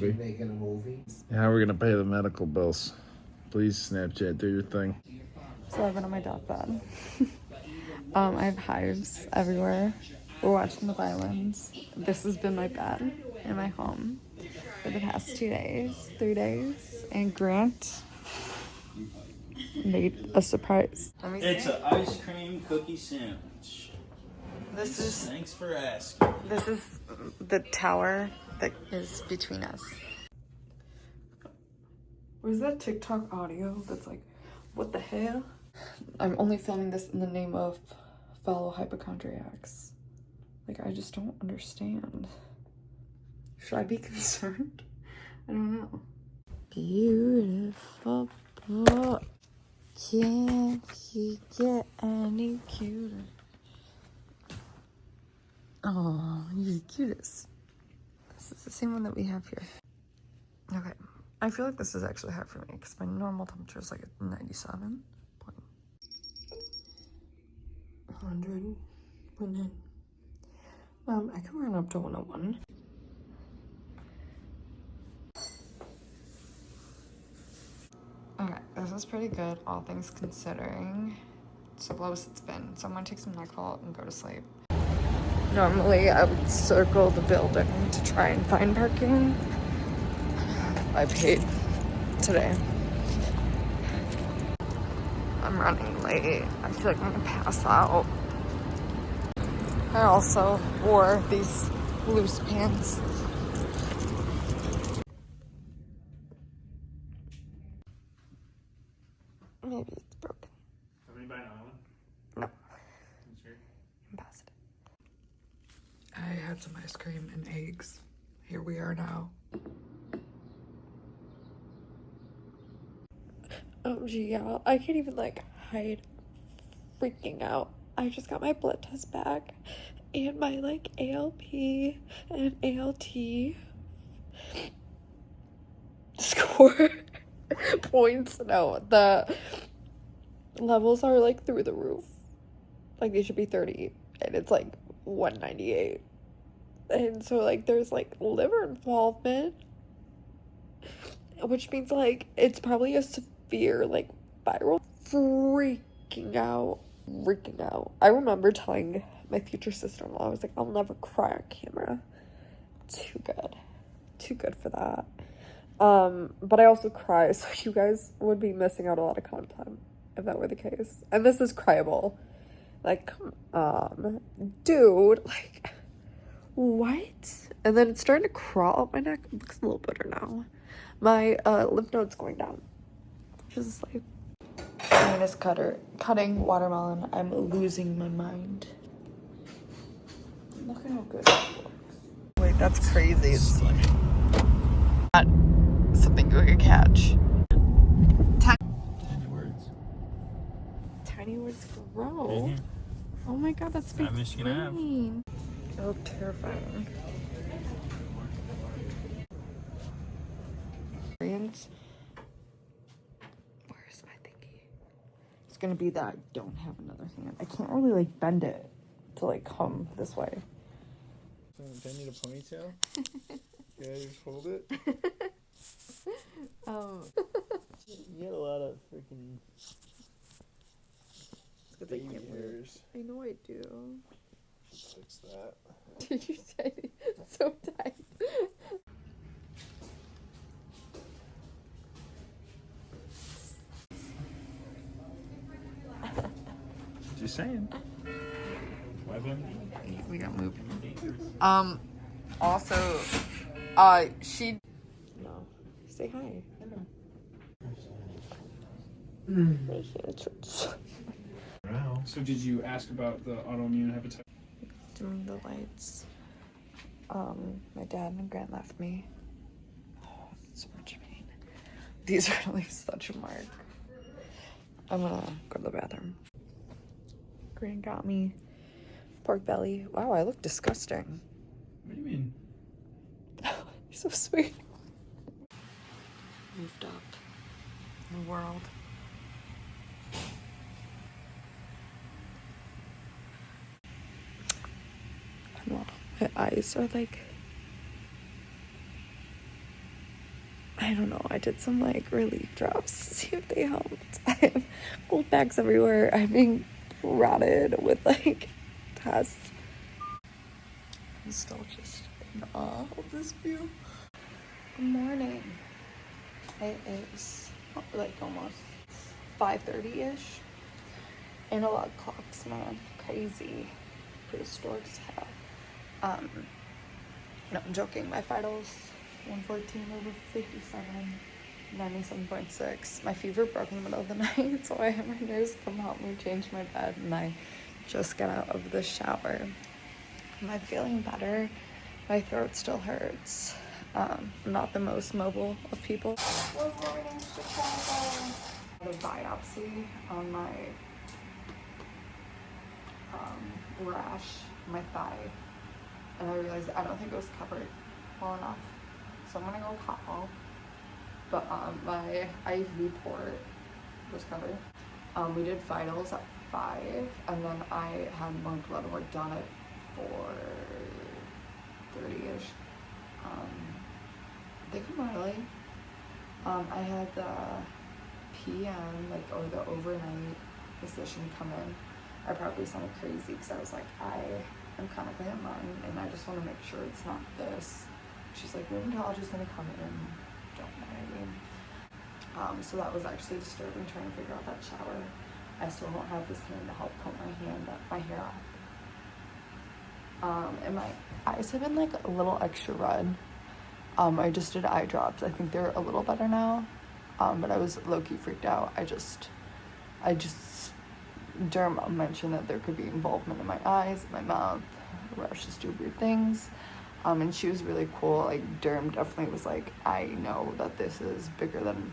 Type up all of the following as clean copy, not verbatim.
Making a movie. How are we gonna pay the medical bills? Please Snapchat, do your thing. So I've been on my deathbed. I have hives everywhere. We're watching the violins. This has been my bed in my home for the past 3 days. And Grant made a surprise. It's an ice cream cookie sandwich. Thanks for asking. This is the tower that is between us. Where's that TikTok audio that's like, what the hell? I'm only filming this in the name of fellow hypochondriacs. Like, I just don't understand. Should I be concerned? I don't know. Beautiful boy. Can't you get any cuter? Oh, you're the cutest. This is the same one that we have here. Okay. I feel like this is actually hard for me because my normal temperature is like at 97. 100. I can run up to 101. Okay, this is pretty good, all things considering. It's the lowest it's been. So I'm gonna take some NyQuil and go to sleep. Normally, I would circle the building to try and find parking. I paid today. I'm running late. I feel like I'm gonna pass out. I also wore these loose pants. Maybe it's broken. Somebody buy another one? No. You sure? I'm past it. I had some ice cream and eggs. Here we are now. OMG, y'all. I can't even like hide freaking out. I just got my blood test back and my like ALP and ALT score points. No, the levels are like through the roof. Like they should be 30 and it's like 198. And so like there's like liver involvement, which means like it's probably a severe like viral. Freaking out. I remember telling my future sister-in-law, I was like, I'll never cry on camera. Too good for that. But I also cry, so you guys would be missing out a lot of content if that were the case. And this is cryable. Like, come on, dude. Like, what? And then it's starting to crawl up my neck. It looks a little better now. My lymph node's going down, which is like, I'm just cutting watermelon. I'm losing my mind. Look at how good it looks. Wait, that's crazy. It's like not something you could catch. Tiny words grow. Mm-hmm. Oh my god, that's big. Michigan Ave. They look terrifying. Where's my thingy? It's gonna be that I don't have another hand. I can't really like bend it to like come this way. Do I need a ponytail? Yeah, just hold it. You got a lot of freaking baby hairs. I know I do. Fix that. Did you say it's so tight? Just saying. We got moved. Also, she. No. Say hi. So did you ask about the autoimmune hepatitis? Doing the lights. My dad and Grant left me. Oh, so much pain. These are gonna leave such a mark. I'm gonna go to the bathroom. Grant got me pork belly. Wow, I look disgusting. What do you mean? You're so sweet. Moved up in the world. My eyes are like I don't know, I did some like relief drops to see if they helped. I have cold bags everywhere. I'm being rotted with like tests. I'm still just in awe of this view. Good morning. It is like almost 5:30-ish. Analog clocks, man, crazy, prehistoric as hell. No, I'm joking. My vitals 114 over 57, 97.6. My fever broke in the middle of the night, so I had my nurse come help me change my bed, and I just got out of the shower. Am I feeling better? My throat still hurts. I'm not the most mobile of people. Good morning, Chicago. I had a biopsy on my rash, my thigh, and I realized I don't think it was covered well enough, so I'm gonna go call. But my IV port was covered. We did vitals at 5, and then I had more blood work done at 4:30-ish. They come early. I had the PM, like, or the overnight physician come in. I probably sounded crazy because I was like, I am chronically on mine, and I just want to make sure it's not this. She's like, rheumatologist gonna come in, don't worry. So that was actually disturbing, trying to figure out that shower. I still don't have this hand to help comb my hair up. And my eyes have been like a little extra red. I just did eye drops. I think they're a little better now. But I was low-key freaked out. Derm mentioned that there could be involvement in my eyes, my mouth. Rashes do weird things. And she was really cool. Like, Derm definitely was like, I know that this is bigger than,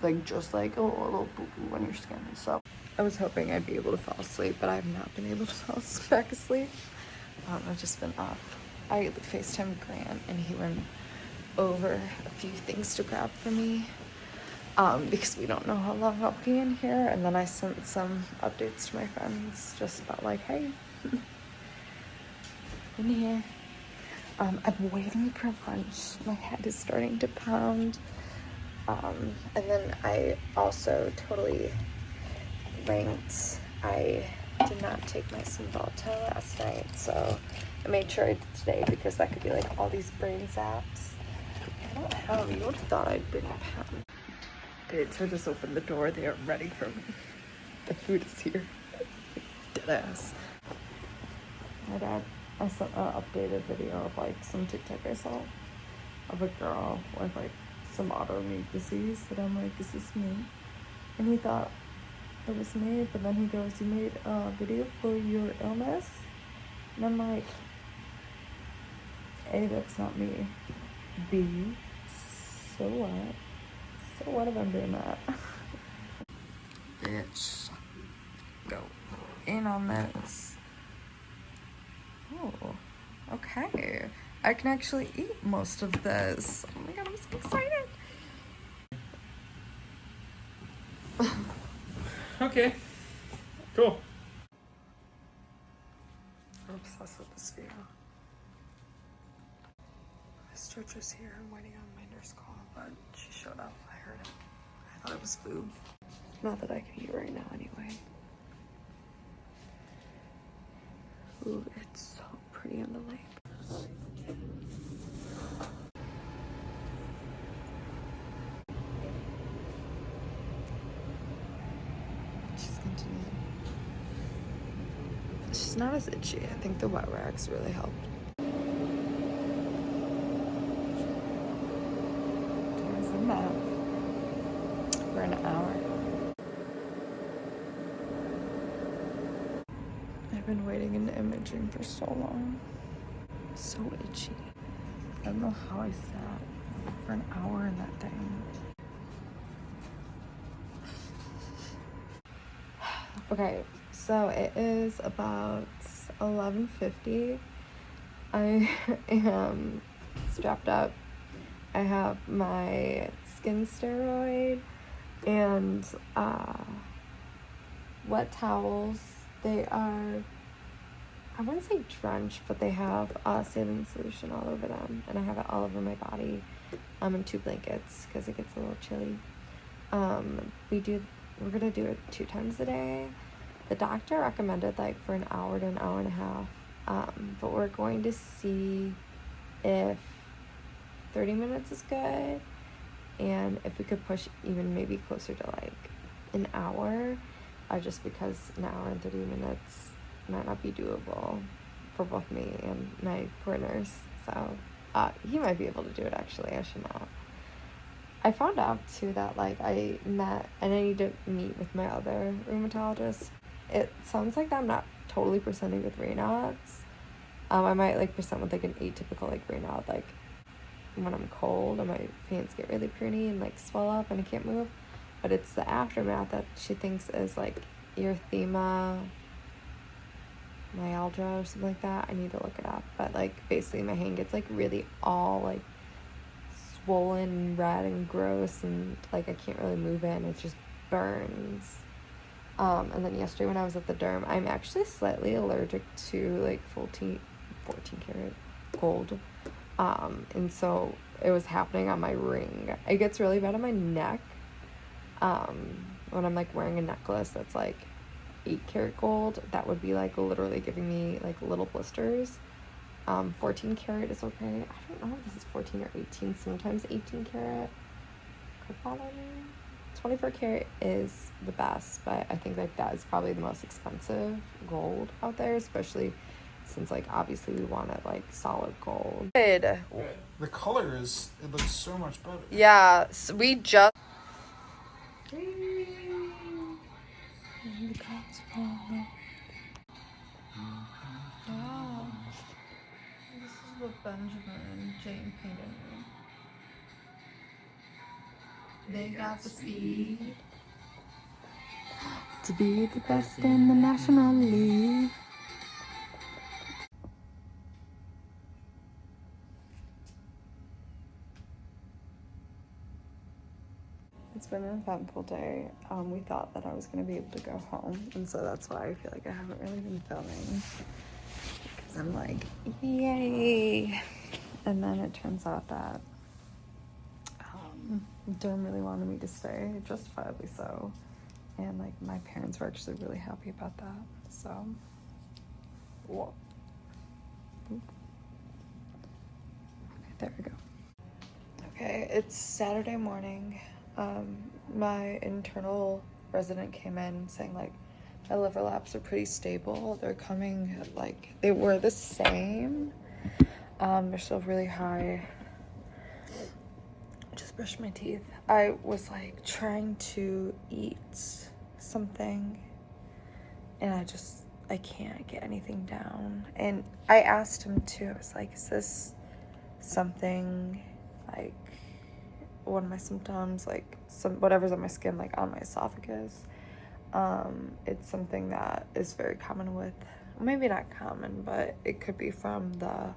like, just like a little boo-boo on your skin. So I was hoping I'd be able to fall asleep, but I have not been able to fall back asleep. I've just been up. I FaceTimed Grant, and he went over a few things to grab for me, because we don't know how long I'll be in here. And then I sent some updates to my friends just about like, hey, in here. I'm waiting for lunch. My head is starting to pound. And then I also totally blanked. I did not take my Cymbalta last night, so I made sure I did today, because that could be like all these brain zaps. I don't have, you would have thought I'd bring a pen. Okay, so I just opened the door. They are ready for me. The food is here. Deadass. My dad, I sent an updated video of like some TikTok I saw of a girl with like some autoimmune disease, that I'm like, is this me? And he thought it was me, but then he goes, you made a video for your illness? And I'm like, A, that's not me. B, so what? So what if I'm doing that? Bitch, go in on this. Oh, okay. I can actually eat most of this. Oh my god, I'm so excited. Okay. Cool. I'm obsessed with this view. Miss Church is here. I'm waiting on my nurse call, but she showed up. I heard it. I thought it was food. Not that I can eat right now anyway. Ooh, it's so pretty on the lake. She's continuing. She's not as itchy. I think the wet rags really helped. I was in that for an hour. I've been waiting in imaging for so long. So itchy. I don't know how I sat for an hour in that thing. Okay, so it is about 11:50. I am strapped up. I have my skin steroid and wet towels. They are, I wouldn't say drenched, but they have saline solution all over them, and I have it all over my body. and 2 blankets because it gets a little chilly. We're gonna do it 2 times a day. The doctor recommended like for an hour to an hour and a half, but we're going to see if 30 minutes is good, and if we could push even maybe closer to like an hour, just because an hour and 30 minutes might not be doable for both me and my poor nurse. So he might be able to do it. Actually, I should not. I found out too that like I met and I need to meet with my other rheumatologist. It sounds like I'm not totally presenting with Raynaud's. I might like present with like an atypical like Raynaud, like when I'm cold and my hands get really pruny and like swell up and I can't move. But it's the aftermath that she thinks is like erythema, myalgia or something like that. I need to look it up. But like basically my hand gets like really all like swollen, red, and gross, and like I can't really move it, and it just burns. And then yesterday when I was at the derm, I'm actually slightly allergic to like 14 karat gold, and so it was happening on my ring. It gets really bad on my neck when I'm like wearing a necklace that's like 8 karat gold. That would be like literally giving me like little blisters. 14 karat is okay. I don't know if this is 14 or 18. Sometimes 18 karat could bother me. 24 karat is the best, but I think like that is probably the most expensive gold out there, especially since like obviously we want it like solid gold. The color it looks so much better. Yeah, so we just wow. This is what Benjamin and Jane painted me. They got the speed to be the best in the National League. It's been an eventful day. We thought that I was going to be able to go home, and so that's why I feel like I haven't really been filming. Because I'm like, yay! And then it turns out that Derm really wanted me to stay, justifiably so. And like my parents were actually really happy about that. So, whoa. Okay, there we go. Okay, it's Saturday morning. My internal resident came in saying like my liver labs are pretty stable. They're coming like they were the same. They're still really high. Just brushed my teeth. I was like trying to eat something and I can't get anything down. And I asked him too. I was like, is this something like one of my symptoms, like some whatever's on my skin, like on my esophagus? It's something that is very common with, maybe not common, but it could be from the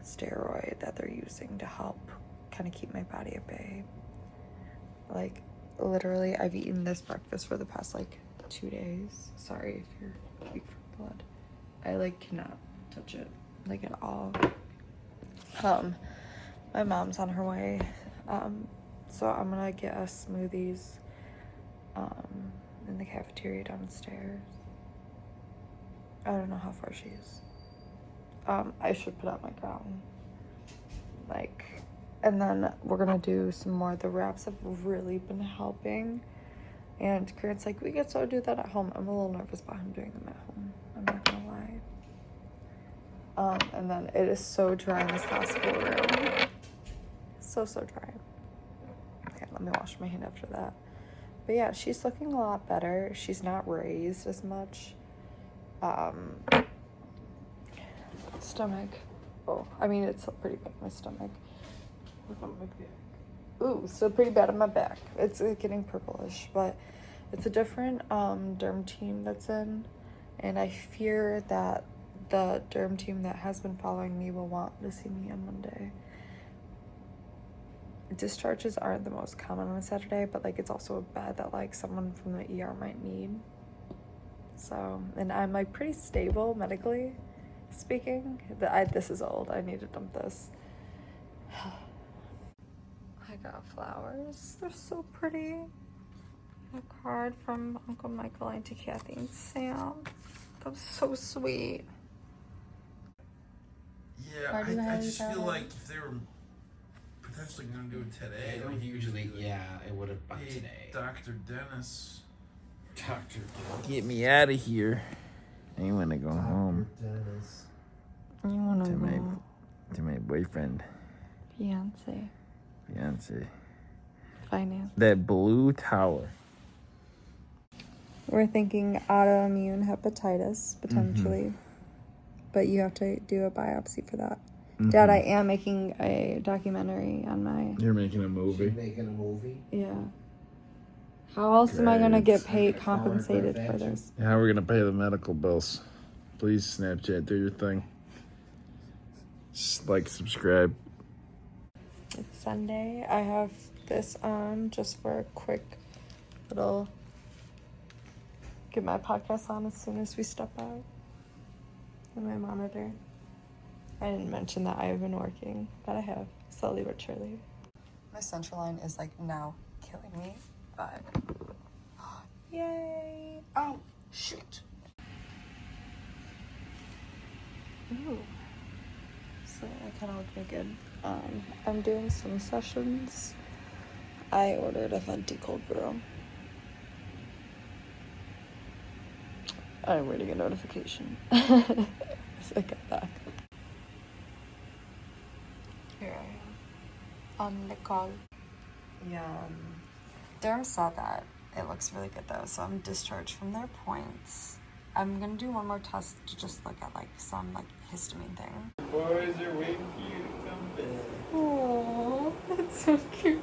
steroid that they're using to help kind of keep my body at bay. Like literally I've eaten this breakfast for the past like 2 days. Sorry if you're weak for blood. I like cannot touch it like at all. My mom's on her way, so I'm gonna get us smoothies in the cafeteria downstairs. I don't know how far she is. I should put out my gown, like, and then we're gonna do some more. The wraps have really been helping, and Grant's like, we could so do that at home. I'm a little nervous about him doing them at home, I'm not gonna lie. And then it is so dry in this hospital room. So dry. Okay, let me wash my hand after that. But yeah, she's looking a lot better. She's not raised as much. Stomach. Oh, I mean, it's pretty bad, my stomach. Look on my back. Ooh, so pretty bad on my back. It's getting purplish, but it's a different derm team that's in, and I fear that the derm team that has been following me will want to see me on Monday. Discharges aren't the most common on a Saturday, but like it's also a bed that like someone from the ER might need. So, and I'm like pretty stable medically speaking. This is old. I need to dump this. got flowers. They're so pretty. A card from Uncle Michael, Auntie Kathy, and Sam. That was so sweet. Yeah, Why do you I have just that feel in? like if they were potentially going to do it today, It like, would usually, yeah, it would have by hey, today. Dr. Dennis. Doctor Get me out of here. I want to go home Dennis. You wanna to my boyfriend, fiance, fiance. finance. That blue tower. We're thinking autoimmune hepatitis potentially, but you have to do a biopsy for that. Dad, I am making a documentary on my. You're making a movie. Making a movie. Yeah. How else am I gonna get Great. paid compensated for this? How are we gonna pay the medical bills? Please Snapchat, do your thing. Just like, subscribe. It's Sunday. I have this on just for a quick little. Get my podcast on as soon as we step out. And my monitor. I didn't mention that I've been working, but I have, slowly but surely. My central line is like now killing me, but yay! Oh, shoot! Ooh. So I kind of look naked. I'm doing some sessions. I ordered a venti cold brew. I'm waiting a notification. So I got back. Here I am on the call. Yeah, Derm saw that. It looks really good though, so I'm discharged from their points. I'm gonna do one more test to just look at like some like histamine thing. Boys are waiting for you to come back. Aww, that's so cute.